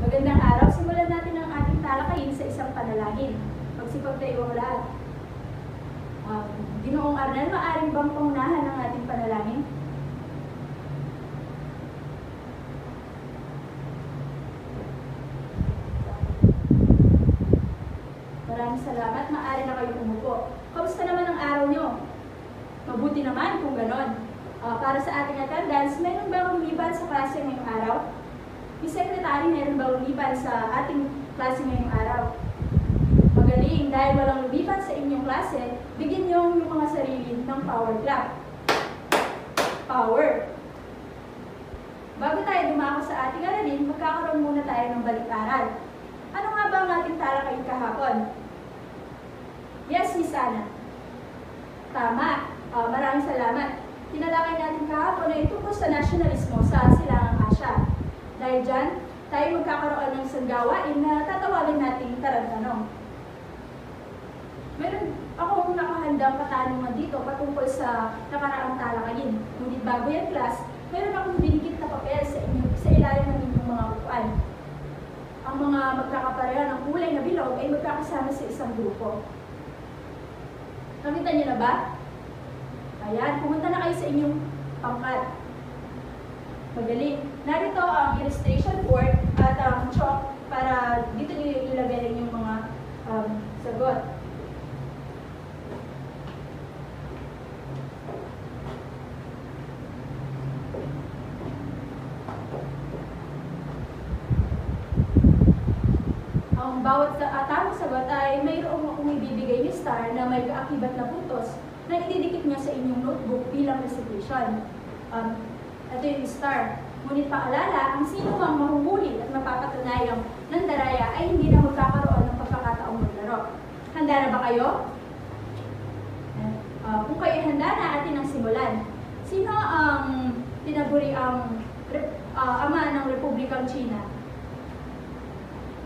Magandang araw. Simulan natin ang ating talakayin sa isang panalangin. Magsipag tayo ang lahat. Ginoong Arnel, maaring bang pangunahan ang ating panalangin? Maraming salamat. Maaari na kayo umupo. Kamusta naman ang araw nyo? Mabuti naman kung ganon. Para sa ating attendance, meron bang lumiban sa klase ngayong araw? Yung secretary, meron bang lumiban sa ating klase ngayong araw? Magaling, dahil walang lumiban sa inyong klase, bigyan nyo yung mga sarili ng power clap. Power. Bago tayo dumako sa ating aralin, magkakaroon muna tayo ng balik-aral. Ano nga ba ang ating talakayin kahapon? Yes, Miss Ana. Tama. Maraming salamat. Tinalakay natin kahapon ay tungkol sa nasyonalismo sa Silangang Asya. Dahil dyan, tayo magkakaroon ng isang gawain na tatawagin nating tarang-tanong. Meron akong nakahandang katanungan dito patungkol sa nakaraang talakayin. Ngunit bago yan, class, meron akong dinikit na papel sa ilalim ng inyong mga upuan. Ang mga magkakapareha ng kulay na bilog ay magkakasama sa isang grupo. Nakita niyo na ba? Ayan, pumunta na kayo sa inyong pangkat. Magaling. Narito ang illustration board at ang chalk para dito niyo ilagay rin yung mga sagot. Ang bawat tamang sagot ay mayroong akong ibibigay ni star na may kaakibat na puntos na ididikit niya sa inyong notebook bilang recitation. Ito yung star. Ngunit paalala, ang sino mang mahuhuli at mapapatunayang nandaraya ay hindi na magkakaroon ng pagkakataong maglaro. Handa na ba kayo? Kung kayo handa na, atin ang simulan. Sino ang tinaguri ang ama ng Republikang China?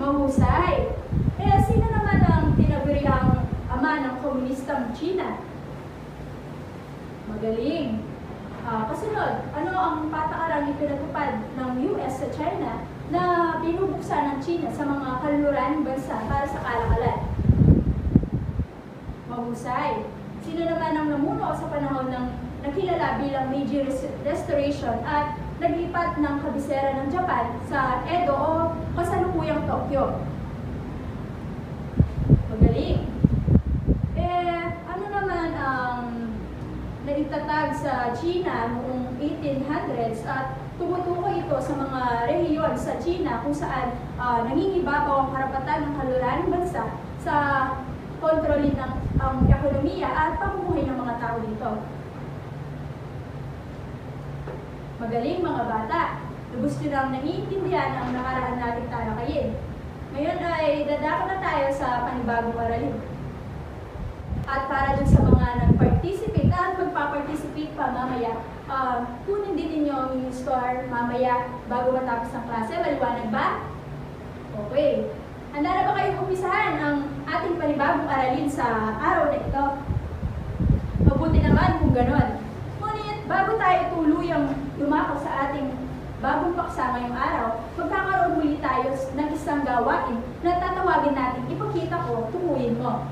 Mahusay. Kaya sino naman ang tinaguri ang ama ng Komunistang China? Magaling. Kasunod, ano ang patakarang ipinatupad ng US sa China na binubuksan ng China sa mga kaluluran bansa para sa kalakalan? Mahusay. Sino naman ang namuno sa panahon ng nakilala bilang Meiji Restoration at naglipat ng kabisera ng Japan sa Edo o kasalukuyang Tokyo? Magaling. Ano naman ang naitatag sa China noong 1800s at tumutukoy ito sa mga rehiyon sa China kung saan nangingibabaw ang karapatan ng kalulaning bansa sa kontrolin ng ekonomiya at pamumuhay ng mga tao dito? Magaling mga bata. Lubos nyo nang naiintindihan ang nakaraan nating talakayin. Ngayon ay dadako na tayo sa panibagong aralin. At para dun sa mga nag-participate at magpa-participate pa mamaya, kunin din ninyo ang inyong score mamaya bago matapos ang klase. Maliwanag ba? Okay. Handa na ba kayong umpisahan ang ating panibagong aralin sa araw na ito? Mabuti naman kung ganon. Ngunit bago tayo tuluyang lumako sa ating bagong paksa ngayong araw, magkakaroon muli tayo ng isang gawain na tatawagin natin ipakita ko, tunguin mo.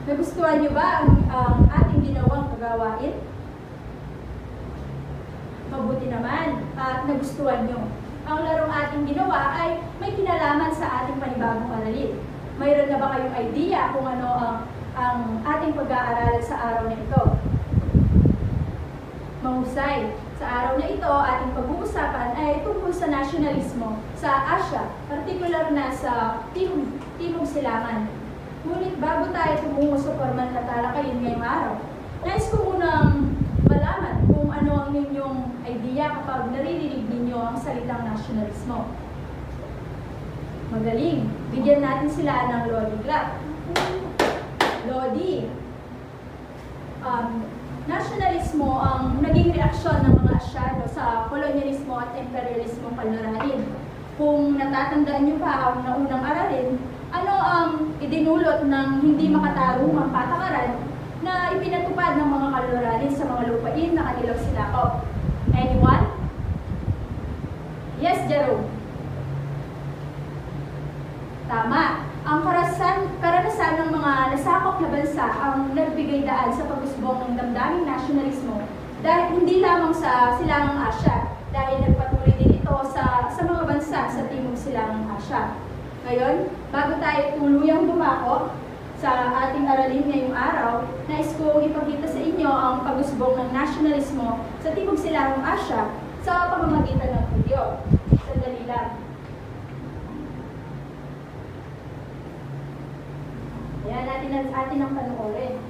Nagustuhan niyo ba ang ating ginawang kagawain? Mabuti naman at nagustuhan niyo. Ang larong ating ginawa ay may kinalaman sa ating panibagong aralin. Mayroon na ba kayong idea kung ano ang ating pag-aaral sa araw na ito? Mahusay. Sa araw na ito, ating pag-uusapan ay tungkol sa nasyonalismo sa Asya, partikular na sa Timog Silangan. Ngunit bago tayo tumungo sa formal na talakayin ngayong araw, nais ko munang malaman kung ano ang inyong idea kapag naririnig ninyo ang salitang nasyonalismo. Magaling. Bigyan natin sila ng Lodi clap. Lodi. Nasyonalismo ang naging reaksyon ng mga Asyano sa kolonyalismo at imperialismo kaluranin. Kung natatandaan nyo pa ang naunang aralin, ano ang idinulot ng hindi makatarungang patakaran na ipinatupad ng mga kaluranin sa mga lupain na kanilang sinakop? Anyone? Yes, Jero. damdaming nasyonalismo dahil hindi lamang sa Silangang Asya, dahil nagpatuloy din ito sa mga bansa sa Timog Silangang Asya. Ngayon, bago tayo tuluyang dumako sa ating aralin ngayong araw, nais kong ipakita sa inyo ang pag-usbong ng nasyonalismo sa Timog Silangang Asya sa pamamagitan ng video. Sandali lang. Ayan, atin ang panoorin.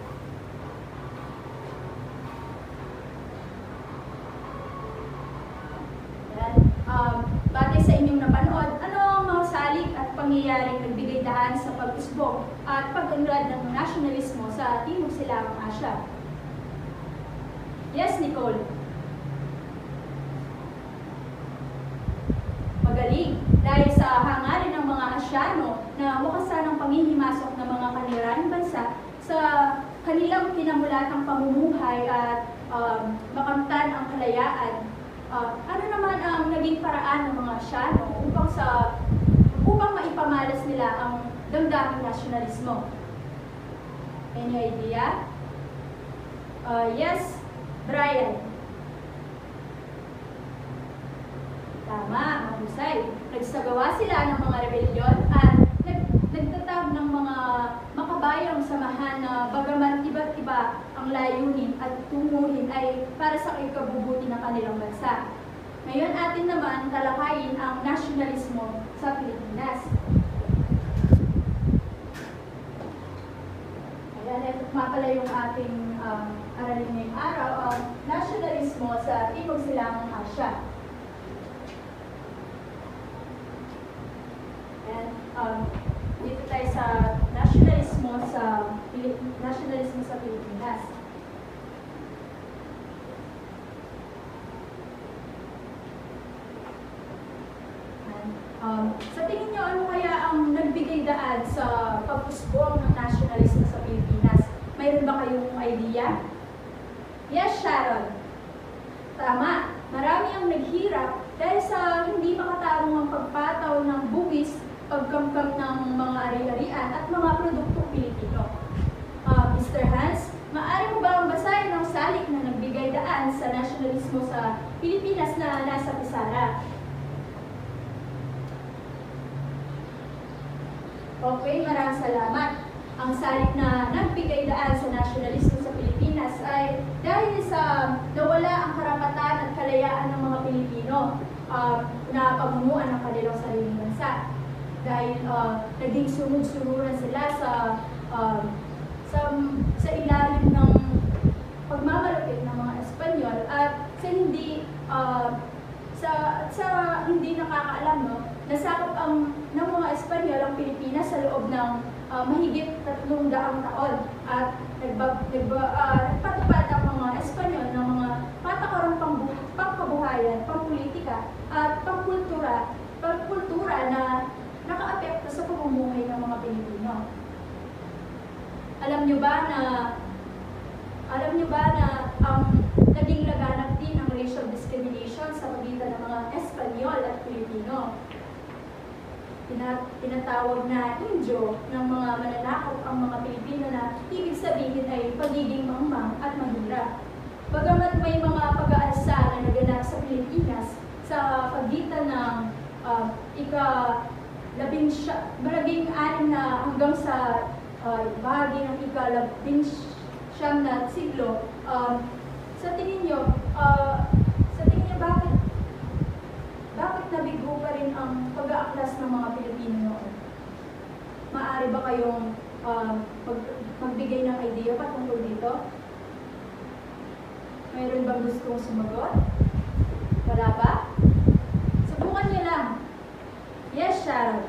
Batay sa inyong napanood, ano ang mga salik at pangyayaring nagbigay daan sa pag-usbong at pag-unlad ng nasyonalismo sa Timog Silangang Asya? Yes, Nicole. Magaling. Dahil sa hangarin ng mga Asyano na wakasan ang panghihimasok ng mga kaniraning bansa sa kanilang kinamulatang pamumuhay at makamtan ang kalayaan, ano naman ang naging paraan ng mga Asyano upang maipamalas nila ang damdaming nasyonalismo? Any idea? Yes, Brian. Tama, mahusay. Nagsagawa sila ng mga rebelyon at nagtatag ng mga makabayang samahan na bagaman iba't iba ang layunin at tunguhin ay para sa ikabubuti ng kanilang bansa. Ngayon atin naman talakayin ang nasyonalismo sa Pilipinas. Ayan, ito pala yung ating aralin ngayong araw, ang nasyonalismo sa Timog Silangang Asya. Dito tayo sa nasyonalismo sa Pilipinas. Sa tingin niyo, ano kaya ang nagbigay daan sa pag-usbong ng nasyonalismo sa Pilipinas? Mayroon ba kayong idea? Yes, Sharon. Tama. Marami ang naghirap dahil sa hindi makatarong ang pagpataw ng buwis, pagkamkam ng mga ari-arian at mga produktong Pilipino. Mr. Hans, maaari mo ba ang basahin ng salik na nagbigay daan sa nasyonalismo sa Pilipinas na nasa pisara? Okay, maraming salamat. Ang salik na nagbigay daan sa nasyonalismo sa Pilipinas ay dahil sa nawala ang karapatan at kalayaan ng mga Pilipino na pamumuan ng kanilang sariling bansa. Dahil naging sunod-sunuran sila sa ilalim ng pagmamalapit ng mga Espanyol at sa hindi nakakaalam, no, nasakop ng mga Espanyol ang Pilipinas sa loob ng mahigit 300 taon at nagpatupad ang mga Espanyol ng mga patakarang pangkabuhayan, pangpolitika at pangkultura na nakaapekto sa pamumuhay ng mga Pilipino. Alam niyo ba na naging laganap din ang racial discrimination sa pagitan ng mga Espanyol at Pilipino? Tinatawag na Indio ng mga mananakop ang mga Pilipino na ibig sabihin ay pagiging mangmang at mahirap. Bagamat may mga pag-aalsa na naganap sa Pilipinas sa pagitan ng ika-labing-anim na hanggang sa bahagi ng ika-labing-siyam na siglo, sa tingin niyo bakit nabigo pa rin ang pag-aaklas ng mga Pilipino noon? Maaari ba kayong magbigay ng idea patungkol dito? Mayroon bang gustong sumagot? Wala ba? Subukan niyo lang. Yes, Sharon.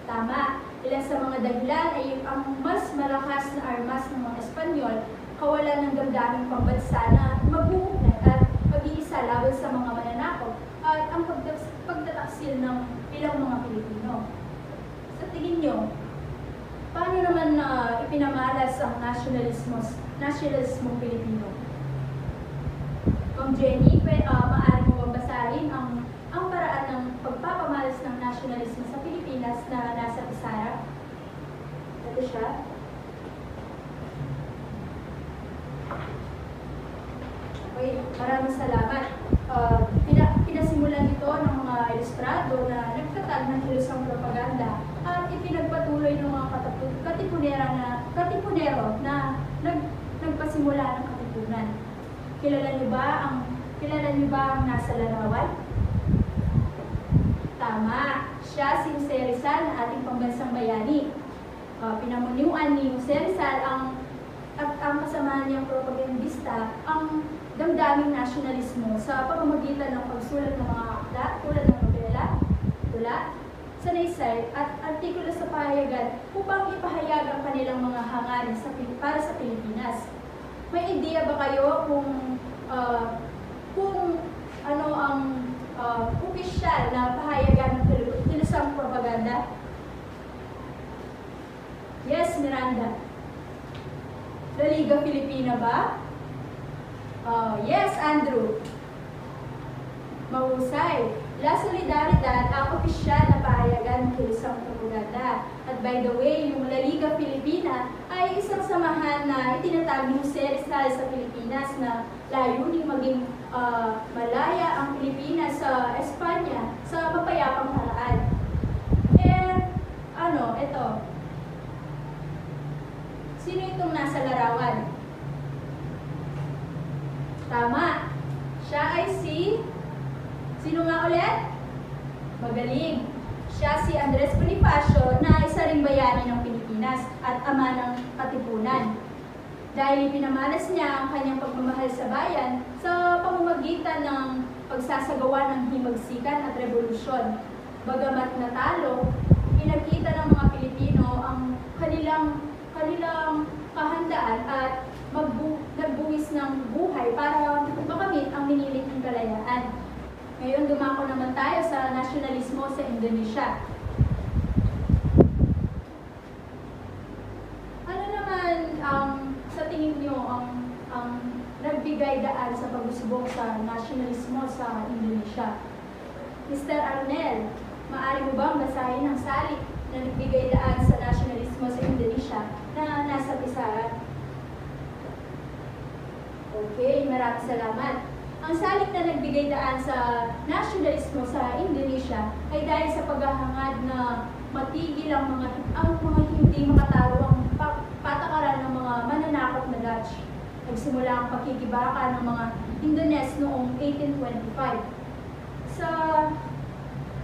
Tama. Ilan sa mga dahilan ay ang mas malakas na armas ng mga Espanyol, kawalan ng damdaming pambansa na magbubugnat at pag-iisa laban sa mga mananakop at ang pagtataksil ng ilang mga Pilipino. Sa tingin nyo, paano naman ipinamalas ang nasyonalismo Pilipino? Kung Jenny, maaari mo bang basahin ang paraan ng pagpapamalas ng nasyonalismo sa Pilipinas na nasa pisara? Ito siya. Okay, maraming salamat. Pinasimulan ito ng mga ilustrado na nagtatag ng kilusang propaganda at ipinagpatuloy ng mga katipunero na nagpasimula ng katipunan. Kilala niyo ba ang nasa larawan? Tama, siya si Jose Rizal na ating pambansang bayani. Pinamunuan ni Jose Rizal ang kasamahan niyang propagandista ang damdaming nasyonalismo sa pamamagitan ng pagsulat ng mga aklat tulad ng nobela, tula, sanaysay at artikulo sa pahayagan upang ipahayag ang kanilang mga hangarin para sa Pilipinas. May ideya ba kayo kung ano ang opisyal na pahayagan ng kilusang propaganda? Yes, Miranda. La Liga Filipina ba? Yes, Andrew. Mahusay. La Solidaridad ang opisyal na pahayagan ng kilusang propaganda. At by the way, yung La Liga Filipina ay isang samahan na itinatag ni Jose Rizal sa Pilipinas na layuning maging malaya ang Pilipinas sa Espanya sa mapayapang paraan. Ito. Sino itong nasa larawan? Tama. Siya ay sino nga ulit? Magaling. Siya si Andres Bonifacio na isa ring bayani ng Pilipinas at ama ng katipunan. Dahil pinamalas niya ang kanyang pagmamahal sa bayan sa pamamagitan ng pagsasagawa ng himagsikan at revolusyon. Bagamat natalo, pinakita ng mga Pilipino ang kanilang kahandaan at nagbuwis ng buhay para makamit ang miniling kalayaan. Ngayon, dumako naman tayo sa nasyonalismo sa Indonesia. Ano naman sa tingin niyo ang nagbigay daan sa pag-usbong sa nasyonalismo sa Indonesia? Mr. Arnel, maaari mo bang basahin ang salik na nagbigay daan sa nasyonalismo sa Indonesia na nasa pisaran? Okay, maraming salamat. Ang salik na nagbigay daan sa nasyonalismo sa Indonesia ay dahil sa paghahangad na matigil ang mga hindi makatawang patakaran ng mga mananakop na Dutch. Nagsimula ang pakikibaka ng mga Indones noong 1825.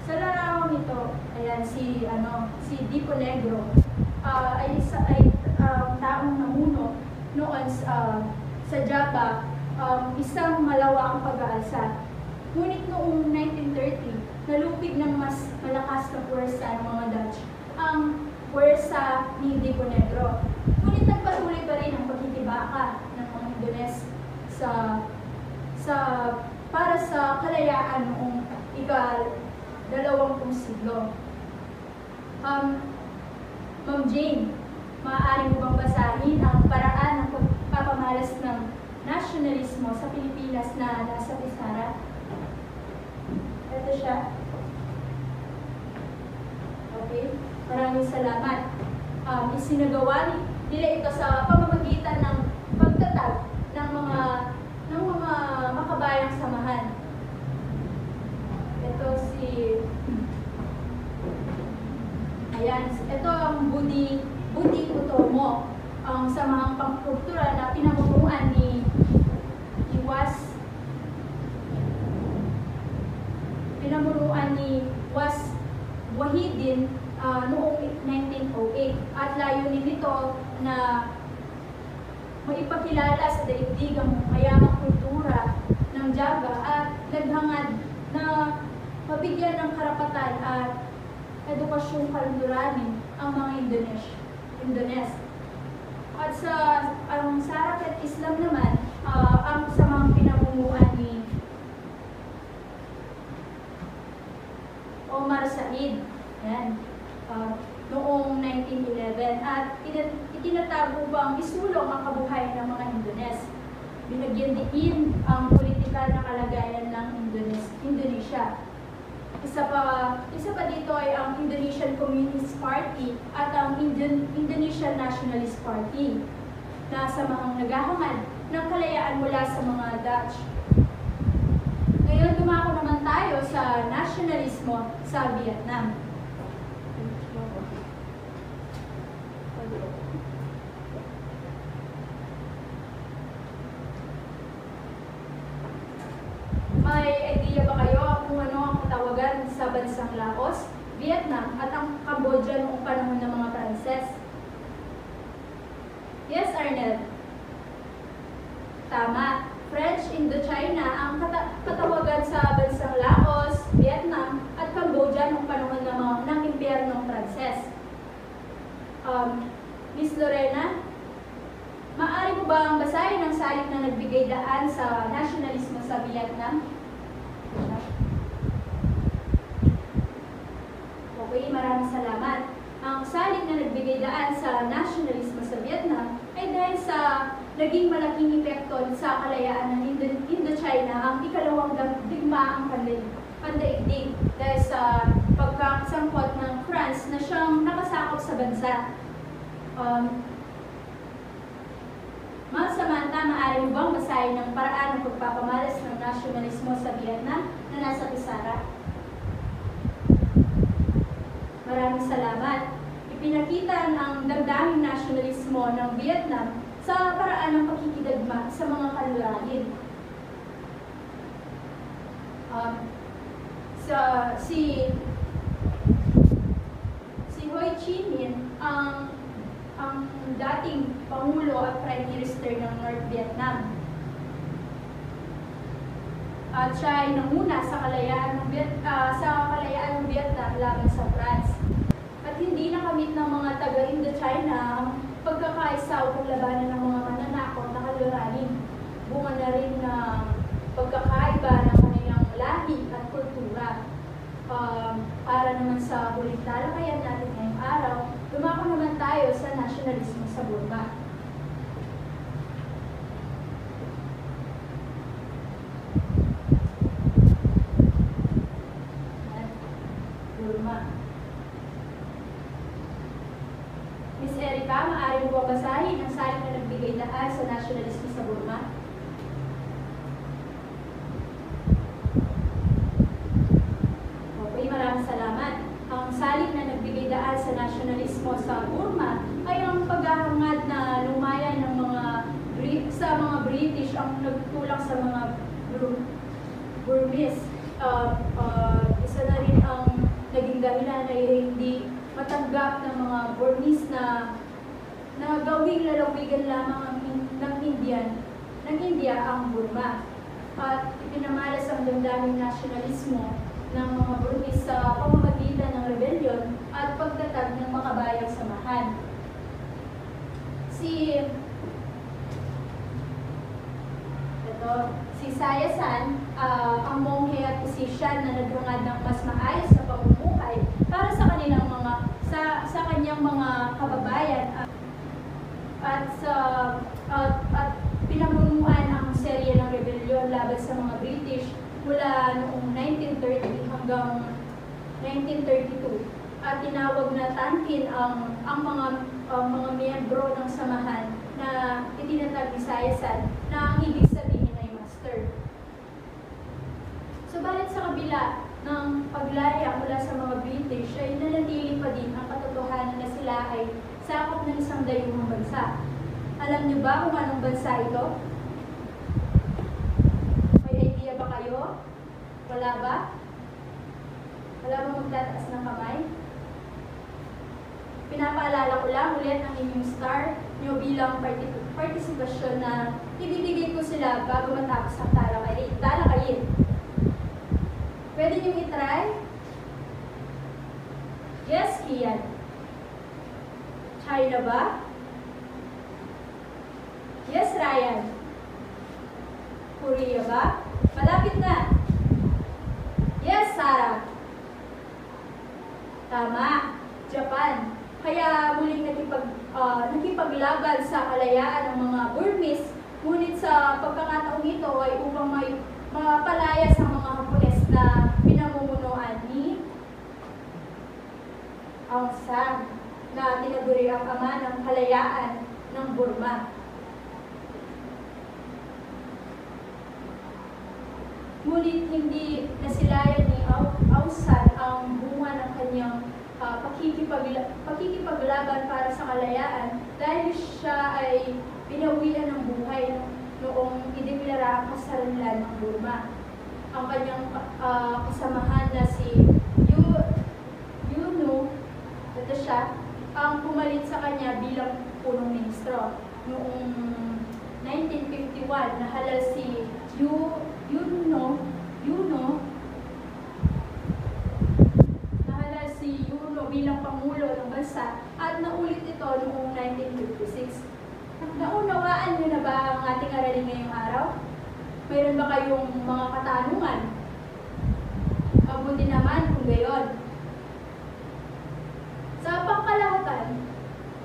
Sa larawang ito, ayan si Dipo Negro ay taong namuno noon sa Java, isang malawakang pag-aalsa. Ngunit noong 1930, nalupig ng mas malakas na puwersa ng mga Dutch ang puwersa ni Dipo Negro. Ngunit nagpatuloy pa rin ang pagkikibaka ng mga Indones para sa kalayaan noong ika-20 siglo. Ma'am Jane, maaari mo bang basahin ang paraan ng pagpapamalas ng nasyonalismo sa Pilipinas na nasa pisaran? Ito siya. Okay, maraming salamat. Isinagawa nila ito sa pamamagitan ng pagtatag ng mga makabayang samahan. Ito ang Budi Utomo, ang samahang pangkultura na pinamumunuan ni Was Wahidin noong 1908 at layunin nito na maipakilala sa daigdig ang mayamang kultura ng Java at naghangad na mabigyan ng karapatan at edukasyong kalunduranin ang mga Indones. At ang Sarakat Islam naman, ang samang pinamumuan ni Omar Said, noong 1911 at itinatago bang isulong ang kabuhayan ng mga Indones. Binagyan din ang politikal na kalagayan ng Indonesia. Isa pa dito ay ang Indonesian Communist Party at ang Indonesian Nationalist Party. na samahang naghahangad ng kalayaan mula sa mga Dutch. Ngayon, dumako naman tayo sa nasyonalismo sa Vietnam. May idea ba kayo kung ano ang katawagan sa bansang Laos, Vietnam at ang Cambodia noong panahon ng mga Pranses? Yes, Arnel. Tama. French Indochina ang katawagan sa bansang Laos, Vietnam at Cambodia noong panahon ng Impyernong Pranses. Miss Lorena, maaari mo bang basahin ang salik na nagbigay daan sa nasyonalismo sa Vietnam? Okay, maraming salamat. Ang salik na nagbigay daan sa nasyonalismo sa Vietnam ay dahil sa naging malaking epekto sa kalayaan ng Indochina ang ikalawang digmaang pandaigdig dahil sa pagkakasangkot ng France na siyang nakasakop sa bansa. Mga Samantha, maaari mo bang basahin ng paraan ng pagpapamalas ng nasyonalismo sa Vietnam na nasa pisara? Maraming salamat. Ipinakita ng damdaming nasyonalismo ng Vietnam sa paraan ng pakikidagma sa mga kanlurahin. Si Ho Chi Minh ang dating Pangulo at Prime Minister ng North Vietnam. At siya ay nanguna sa kalayaan ng Vietnam laban sa France. At hindi nakamit ng mga taga-Indochina ang pagkakaisa o paglabanan ng mga mananakot na kanlurahin. Bunga na rin ng pagkakaiba ng kanilang lahi at kultura. Para naman sa huling talakayan natin ngayong araw, dumako naman tayo sa nasyonalismo sa Burma. Burma. Miss Erica, maaari mo ba basahin ang salik na nagbigay daan sa nasyonalismo sa Burma? Okay, maraming salamat. Ang salik na nagbigay daan sa nasyonalismo sa Burma ay ang paghahangad na lumaya ng mga British ang nagtulak sa mga Burmese. Isa na rin ang naging dahilan ay hindi matanggap ng mga Burmese na gawing lalawigan lamang ng India ang Burma. At ipinamalas ang damdaming nasyonalismo ng mga Burmese sa pamamagitan ng rebellion at pagtatag ng mga bayang samahan. Si Sayasan, ang monghe at posisyan na naghangad ng mas maayos na pamumuhay para sa kanilang sa kanyang mga kababayan at pinamunuan ang serye ng rebellion laban sa mga British mula noong 1930 hanggang 1932 at tinawag na tangkin ang mga miyembro ng samahan na itinatag ni Sayasan na ang ibig sabihin ay master. Subalit sa kabila ng paglaya mula sa mga British ay nanatili pa din ang katotohanan na sila ay sakop ng isang dayuhang bansa. Alam niyo ba kung anong bansa ito? May idea ba kayo? Wala ba? Wala bang magtataas ng kamay? Pinapaalala ko lang ulit ang inyong star nyo bilang partisipasyon na ibibigay ko sila bago matapos ang talakayin. Pwede nyo itry? Yes, Kian. China ba? Yes, Ryan. Korea ba? Malapit na. Yes, Sarah. Tama. Japan. Kaya muling nakipaglaban sa kalayaan ng mga Burmese, ngunit sa pagkakataong ito ay upang mapalayas ang mga Hapones na pinamumunuan ni Aung San na tinaguri ang ama ng kalayaan ng Burma. Ngunit hindi nasilayan ni Aussan ang bunga ng kanyang pakikipaglaban para sa kalayaan dahil siya ay pinawian ng buhay noong ideklara ang kasarinlan ng Burma. Ang kanyang kasamahan na si Yuno, ito siya, ang pumalit sa kanya bilang punong ministro. Noong 1951, nahalal si Yuno bilang Pangulo ng bansa at naulit ito noong 1956. Naunawaan niyo na ba ang ating aralin ngayong araw? Mayroon ba kayong mga katanungan? Mabuti naman kung gayon. Sa pangkalahatan,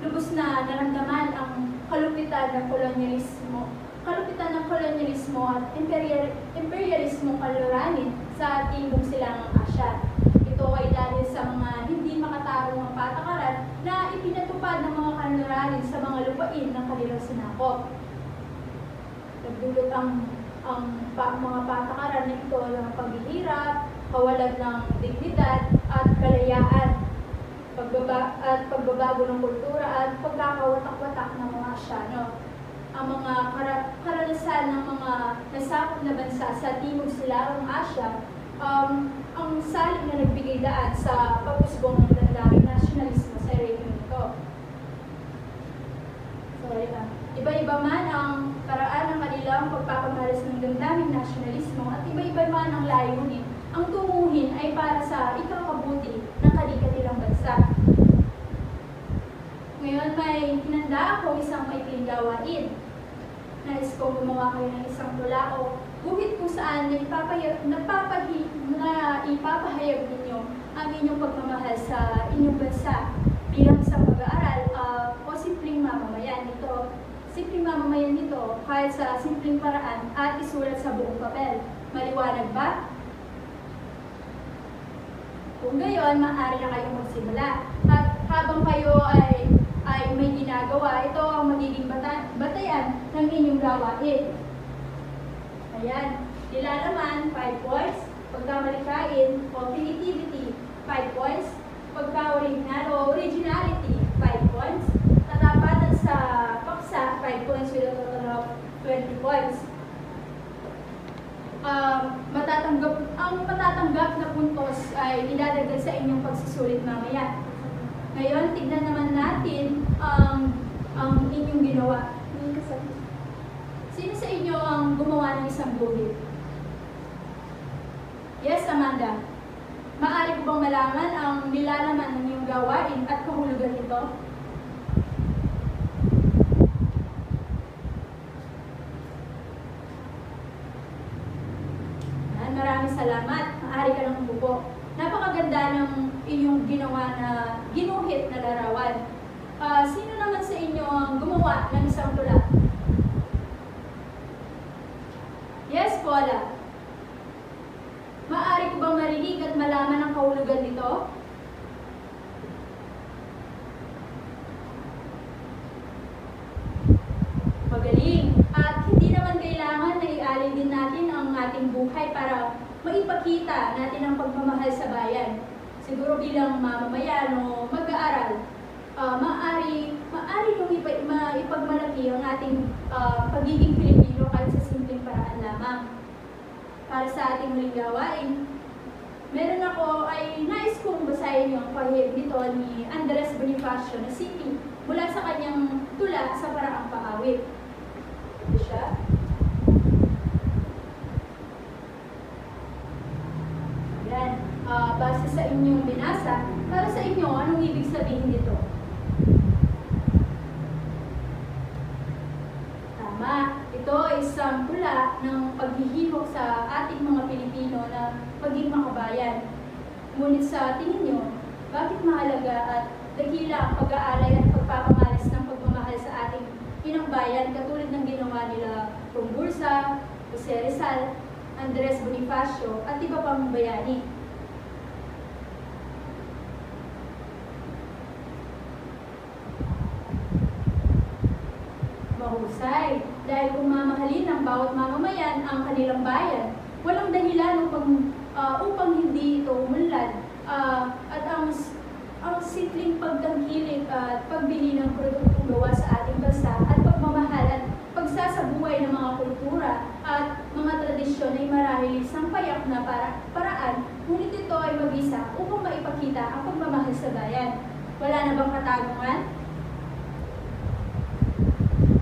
lubos na naramdaman ang kalupitan ng kolonyalismo at imperialismo kaluranin sa Timog Silangang Asya. Ito ay dahil sa mga hindi makatarungang patakaran na ipinatupad ng mga kaluranin sa mga lupain ng kanilang sinakop. Nagdulot ang mga patakaran na ito ng paghihirap, kawalan ng dignidad at kalayaan, pagbabago ng kultura at pagkakawatak-watak ng mga Asyano. Ang mga karanasan ng mga nasakop na bansa sa Timog Silangang Asya ang salig na nagbigay daan sa pag-usbong ng damdaming nasyonalismo sa rehiyon ito. Iba-iba man ang paraan ng kanilang pagpapamalas ng damdaming nasyonalismo at iba-iba man ang layunin, ang tunguhin ay para sa ikakabuti ng kanilang bansa. Ngayon may hinanda ako isang maikling gawain. Nais kong gumawa kayo ng isang tula o guhit kung saan na ipapahayag ninyo ang inyong pagmamahal sa inyong bansa bilang isang mag-aaral o simpleng mamamayan nito. Simpleng mamamayan nito kahit sa simpleng paraan at isulat sa buong papel. Maliwanag ba? Kung gayon, maaari na kayong magsimula. At habang kayo ay may ginagawa, ito ang magiging batayan ng inyong gawain. Ayan, nilalaman, 5 points. Pagkamalikain o creativity, 5 points. Pagka-original o originality, 5 points. Katapatan sa paksa, 5 points with a total of 20 points. Ang matatanggap na puntos ay idadagdag sa inyong pagsusulit mamaya. Ngayon, tignan naman natin ang inyong ginawa. Sino sa inyo ang gumawa ng isang guhit? Yes, Amanda. Maaari ko bang malaman ang nilalaman ng iyong gawain at kahulugan nito? Maraming salamat. Maaari ka lang umupo. Napakaganda ng inyong ginawa na ginuhit na larawan. Sino naman sa inyo ang gumawa ng isang tula? Yes, Paula. Maaari ko bang marinig at malaman ang kahulugan nito? Magaling. At hindi naman kailangan na ialin din natin ang ating buhay para maipakita natin ang pagmamahal sa bayan. Siguro bilang mamamayan o mag-aaral, maaari nung ipagmalaki ang ating pagiging Pilipino kahit sa simpleng paraan lamang. Para sa ating muling gawain, meron ako ay nais kong basahin yung pahayag nito ni Andres Bonifacio na sipi mula sa kanyang tula sa paraang pangawit. Ito siya. Yan. Base sa inyong binasa, para sa inyo, anong ibig sabihin nito? Tama. Ito ay isang tula ng paghihimok sa ating mga Pilipino na maging makabayan. Ngunit sa tingin nyo, bakit mahalaga at dakila ang pag-aalay at pagpapamalas ng pagmamahal sa ating inang bayan katulad ng ginawa nila Pumbursa, Jose Rizal, Andres Bonifacio at iba pang bayani? Mahusay, dahil kung mamahalin ng bawat mamamayan ang kanilang bayan, Walang dahilan upang hindi ito umunlad. At ang simpleng pagtangkilik at pagbili ng produktong gawa sa ating bansa at pagmamahal at pagsasabuhay ng mga kultura at mga tradisyon ay marahil isang payak na paraan, ngunit ito ay mag-isa upang maipakita ang pagmamahal sa bayan. Wala na bang katanungan?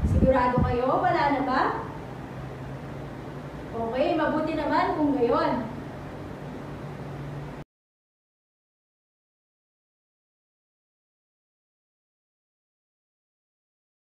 Sigurado kayo? Wala na ba? Okay, mabuti naman kung gayon.